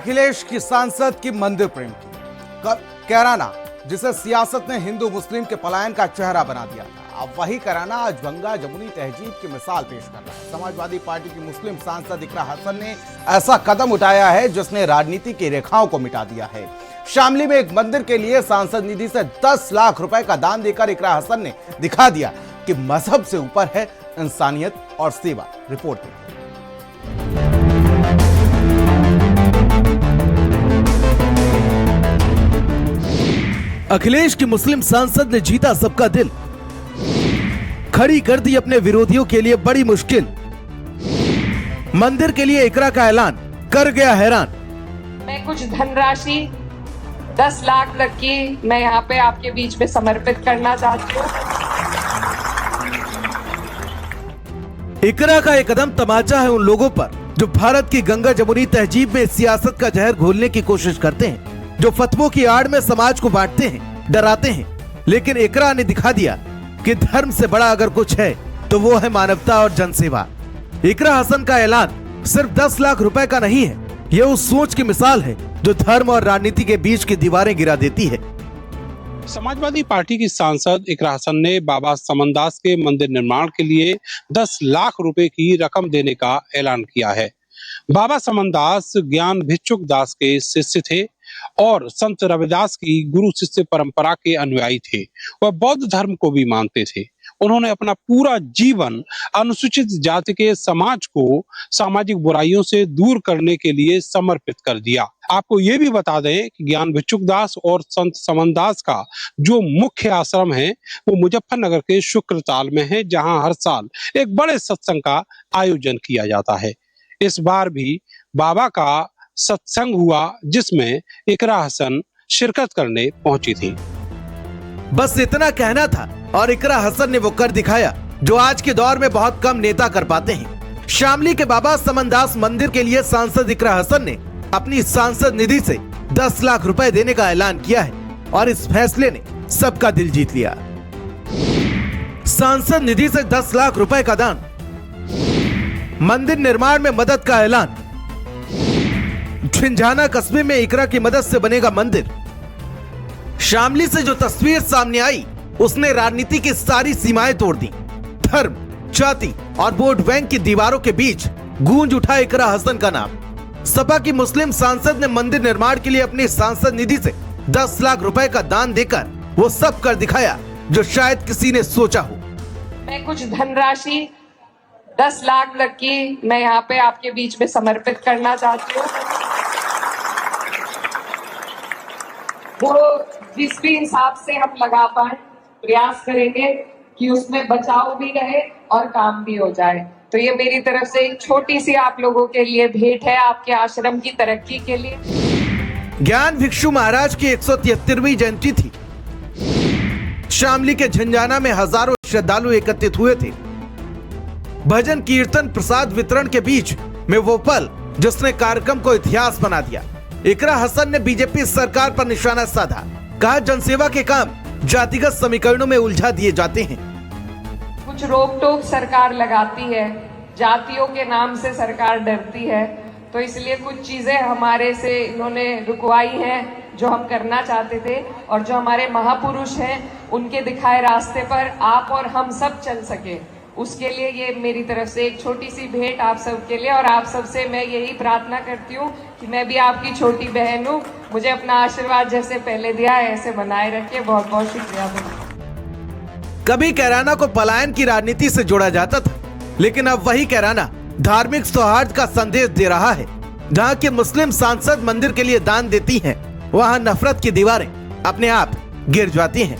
अखिलेश की सांसद की मंदिर प्रेम की कैराना, जिसे सियासत ने हिंदू मुस्लिम के पलायन का चेहरा बना दिया था, अब वही कैराना आज गंगा जमुनी तहजीब की मिसाल पेश कर रहा है। समाजवादी पार्टी की मुस्लिम सांसद इकरा हसन ने ऐसा कदम उठाया है जिसने राजनीति की रेखाओं को मिटा दिया है। शामली में एक मंदिर के लिए सांसद निधि से 10 लाख रुपए का दान देकर इकरा हसन ने दिखा दिया कि मजहब से ऊपर है इंसानियत और सेवा। रिपोर्ट देखिए। अखिलेश की मुस्लिम सांसद ने जीता सबका दिल, खड़ी कर दी अपने विरोधियों के लिए बड़ी मुश्किल। मंदिर के लिए इकरा का ऐलान कर गया हैरान। मैं कुछ धनराशि 10 लाख तक की मैं यहाँ पे आपके बीच में समर्पित करना चाहती हूँ। इकरा का एक कदम तमाचा है उन लोगों पर जो भारत की गंगा जमुनी तहजीब में सियासत का जहर घोलने की कोशिश करते हैं, जो फतवों की आड़ में समाज को बांटते हैं, डराते हैं। लेकिन इकरा ने दिखा दिया कि धर्म से बड़ा अगर कुछ है तो वो है मानवता और जनसेवा। इकरा हसन का ऐलान सिर्फ 10 लाख रुपए का नहीं है, ये उस सोच की मिसाल है जो धर्म और राजनीति के बीच की दीवारें गिरा देती है। समाजवादी पार्टी की सांसद इकरा हसन ने बाबा समनदास के मंदिर निर्माण के लिए 10 लाख रुपए की रकम देने का ऐलान किया है। बाबा समनदास ज्ञान भिक्षुक दास के शिष्य थे और संत रविदास की गुरु शिष्य परंपरा के अनुयायी थे। वह बौद्ध धर्म को भी मानते थे। उन्होंने अपना पूरा जीवन अनुसूचित जाति के समाज को सामाजिक बुराइयों से दूर करने के लिए समर्पित कर दिया। आपको ये भी बता दें कि ज्ञान भिक्षुक दास और संत समनदास का जो मुख्य आश्रम है वो मुजफ्फरनगर के शुक्रताल में है, जहां हर साल एक बड़े सत्संग का आयोजन किया जाता है। इस बार भी बाबा का सत्संग हुआ जिसमें इकरा हसन शिरकत करने पहुंची थी। बस इतना कहना था और इकरा हसन ने वो कर दिखाया जो आज के दौर में बहुत कम नेता कर पाते हैं। शामली के बाबा समनदास मंदिर के लिए सांसद इकरा हसन ने अपनी सांसद निधि से 10 लाख रुपए देने का ऐलान किया है और इस फैसले ने सबका दिल जीत लिया। सांसद निधि से 10 लाख रुपए का दान, मंदिर निर्माण में मदद का ऐलान, झिंझाना कस्बे में इकरा की मदद से बनेगा मंदिर। शामली से जो तस्वीर सामने आई उसने राजनीति की सारी सीमाएं तोड़ दी। धर्म, जाति और वोट बैंक की दीवारों के बीच गूंज उठा इकरा हसन का नाम। सपा की मुस्लिम सांसद ने मंदिर निर्माण के लिए अपनी सांसद निधि से 10 लाख रुपए का दान देकर वो सब कर दिखाया जो शायद किसी ने सोचा हो। मैं कुछ धनराशि 10 लाख तक की मैं यहाँ पे आपके बीच में समर्पित करना चाहती हूँ। वो जिस भी हिसाब से हम लगा पाए प्रयास करेंगे कि उसमें बचाव भी रहे और काम भी हो जाए। तो ये मेरी तरफ से एक छोटी सी आप लोगों के लिए भेंट है आपके आश्रम की तरक्की के लिए। ज्ञान भिक्षु महाराज की 173वीं जयंती थी। शामली के झंझाना में हजारों श्रद्धालु एकत्रित हुए थे। भजन कीर्तन प्रसाद वितरण के बीच में वो पल जिसने कार्यक्रम को इतिहास बना दिया। इकरा हसन ने बीजेपी सरकार पर निशाना साधा, कहा जनसेवा के काम जातिगत समीकरणों में उलझा दिए जाते हैं। कुछ रोक टोक सरकार लगाती है, जातियों के नाम से सरकार डरती है, तो इसलिए कुछ चीजें हमारे से इन्होंने रुकवाई हैं जो हम करना चाहते थे और जो हमारे महापुरुष हैं उनके दिखाए रास्ते पर आप और हम सब चल सके, उसके लिए ये मेरी तरफ से एक छोटी सी भेंट आप सबके लिए। और आप सबसे मैं यही प्रार्थना करती हूँ कि मैं भी आपकी छोटी बहन हूँ, मुझे अपना आशीर्वाद जैसे पहले दिया है ऐसे बनाए रखिए। बहुत बहुत शुक्रिया। कभी कैराना को पलायन की राजनीति से जोड़ा जाता था, लेकिन अब वही कैराना धार्मिक सौहार्द का संदेश दे रहा है। जहाँ की मुस्लिम सांसद मंदिर के लिए दान देती हैं, वहाँ नफरत की दीवारें अपने आप गिर जाती हैं।